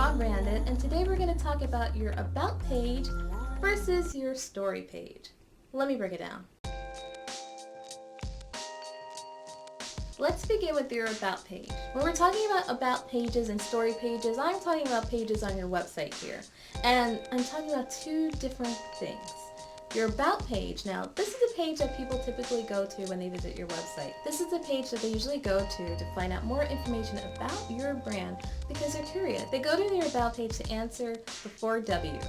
Raw Branded, and today we're going to talk about your About page versus your Story page. Let me break it down. Let's begin with your About page. When we're talking about pages and story pages, I'm talking about pages on your website here. And I'm talking about two different things. Your About page, now this is a page that people typically go to when they visit your website. This is a page that they usually go to find out more information about your brand because they're curious. They go to your About page to answer the 4 W's.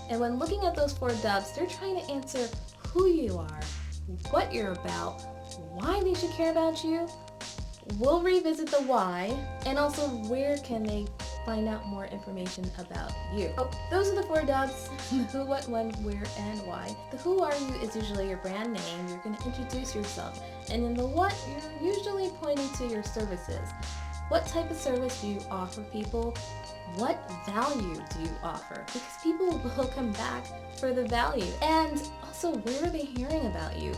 And when looking at those 4 W's, they're trying to answer who you are, what you're about, why they should care about you. We'll revisit the why, and also where can they find out more information about you. Oh, those are the 4 W's, the who, what, when, where, and why. The who are you is usually your brand name. You're going to introduce yourself. And in the what, you're usually pointing to your services. What type of service do you offer people? What value do you offer? Because people will come back for the value. And also, where are they hearing about you?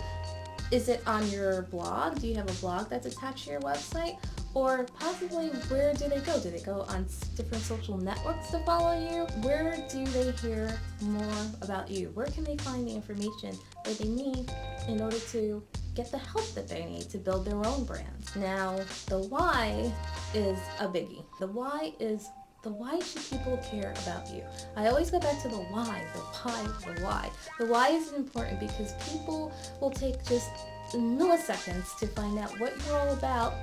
Is it on your blog? Do you have a blog that's attached to your website? Or possibly, where do they go? Do they go on different social networks to follow you? Where do they hear more about you? Where can they find the information that they need in order to get the help that they need to build their own brands? Now, the why is a biggie. The why should people care about you? I always go back to the why, the why, the why. The why is important because people will take just milliseconds to find out what you're all about,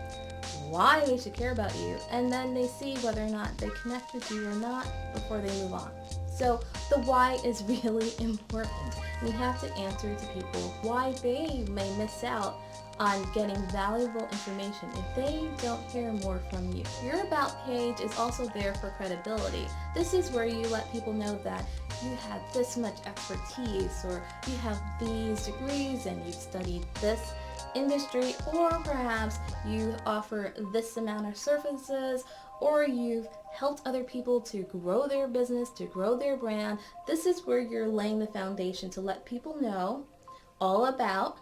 why they should care about you, and then they see whether or not they connect with you or not before they move on. So the why is really important. You have to answer to people why they may miss out on getting valuable information if they don't hear more from you. Your About page is also there for credibility. This is where you let people know that you have this much expertise, or you have these degrees and you've studied this industry, or perhaps you offer this amount of services, or you've helped other people to grow their business, to grow their brand. This is where you're laying the foundation to let people know all about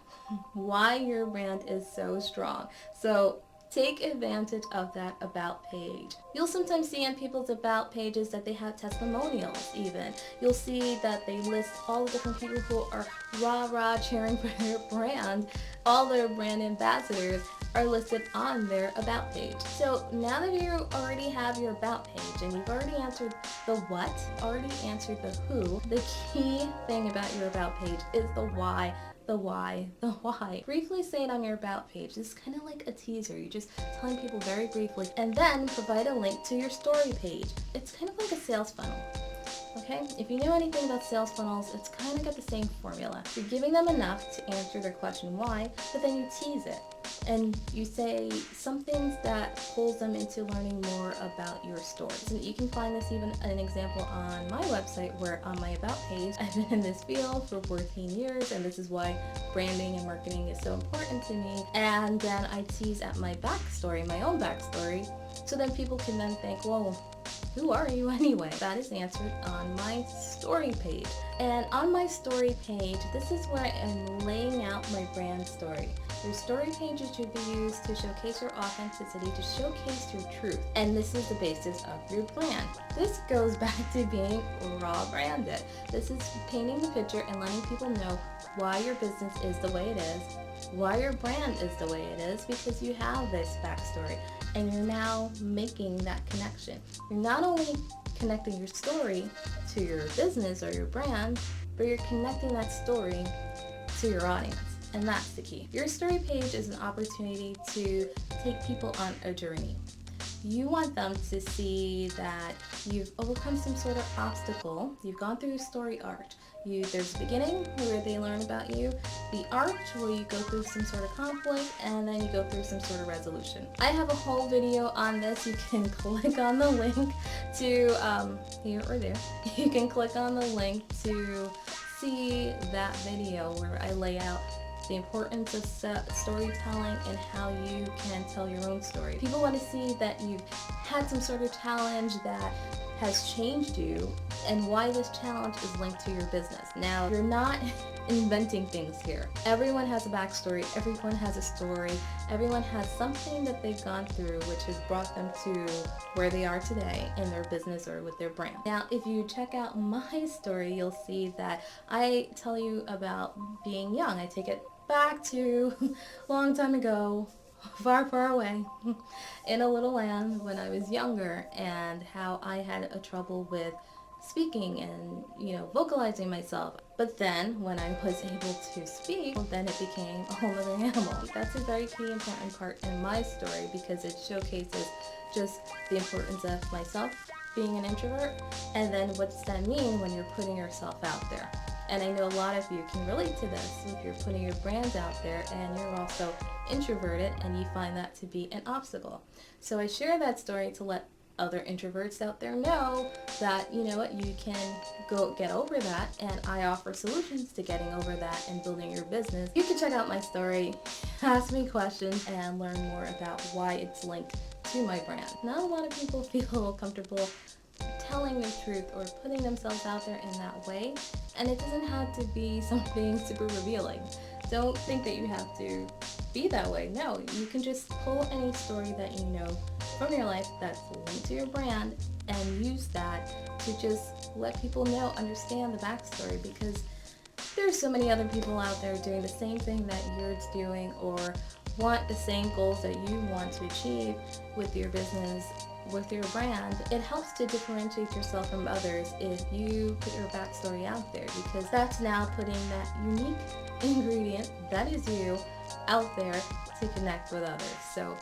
why your brand is so strong. So take advantage of that About page. You'll sometimes see on people's About pages that they have testimonials even. You'll see that they list all the different people who are rah-rah cheering for their brand. All their brand ambassadors are listed on their About page. So now that you already have your About page and you've already answered the what, already answered the who, the key thing about your About page is the why. The why, the why. Briefly say it on your About page. This is kind of like a teaser. You're just telling people very briefly, and then provide a link to your story page. It's kind of like a sales funnel. Okay? If you know anything about sales funnels, it's kind of got the same formula. You're giving them enough to answer their question why, but then you tease it. And you say some things that pulls them into learning more about your story. So you can find this even an example on my website, where on my About page, I've been in this field for 14 years, and this is why branding and marketing is so important to me. And then I tease at my backstory, my own backstory, so then people can then think, whoa, who are you anyway? That is answered on my story page. And on my story page, this is where I am laying out my brand story. Your story pages should be used to showcase your authenticity, to showcase your truth. And this is the basis of your brand. This goes back to being raw branded. This is painting the picture and letting people know why your business is the way it is, why your brand is the way it is, because you have this backstory. And you're now making that connection. You're not only connecting your story to your business or your brand, but you're connecting that story to your audience. And that's the key. Your story page is an opportunity to take people on a journey. You want them to see that you've overcome some sort of obstacle. You've gone through a story arc. There's the beginning where they learn about you, the arc where you go through some sort of conflict, and then you go through some sort of resolution. I have a whole video on this. You can click on the link to here or there. You can click on the link to see that video where I lay out the importance of storytelling and how you can tell your own story. People want to see that you've had some sort of challenge that has changed you and why this challenge is linked to your business. Now, you're not inventing things here. Everyone has a backstory, everyone has a story, everyone has something that they've gone through which has brought them to where they are today in their business or with their brand. Now, if you check out my story, you'll see that I tell you about being young. I take it back to a long time ago, far, far away, in a little land when I was younger, and how I had a trouble with speaking and, vocalizing myself. But then when I was able to speak, then it became a whole other animal. That's a very key important part in my story because it showcases just the importance of myself being an introvert, and then what does that mean when you're putting yourself out there. And I know a lot of you can relate to this if you're putting your brand out there and you're also introverted and you find that to be an obstacle. So I share that story to let other introverts out there know that, you can go get over that, and I offer solutions to getting over that and building your business. You can check out my story, ask me questions, and learn more about why it's linked to my brand. Not a lot of people feel comfortable telling the truth or putting themselves out there in that way, and it doesn't have to be something super revealing. Don't think that you have to be that way. No, you can just pull any story that you know from your life that's linked to your brand and use that to just let people know, understand the backstory, because there's so many other people out there doing the same thing that you're doing or want the same goals that you want to achieve with your business, with your brand. It helps to differentiate yourself from others if you put your backstory out there, because that's now putting that unique ingredient that is you out there to connect with others. So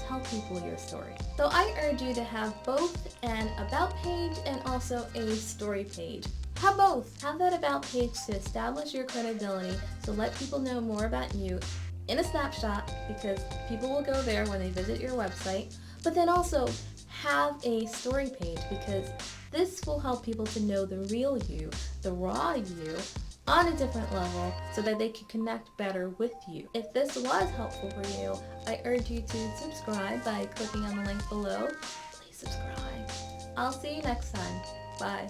tell people your story. So I urge you to have both an about page and also a story page. Have both. Have that about page to establish your credibility, to let people know more about you in a snapshot, because people will go there when they visit your website. But then also have a story page, because this will help people to know the real you, the raw you, on a different level, so that they can connect better with you. If this was helpful for you, I urge you to subscribe by clicking on the link below. Please subscribe. I'll see you next time. Bye.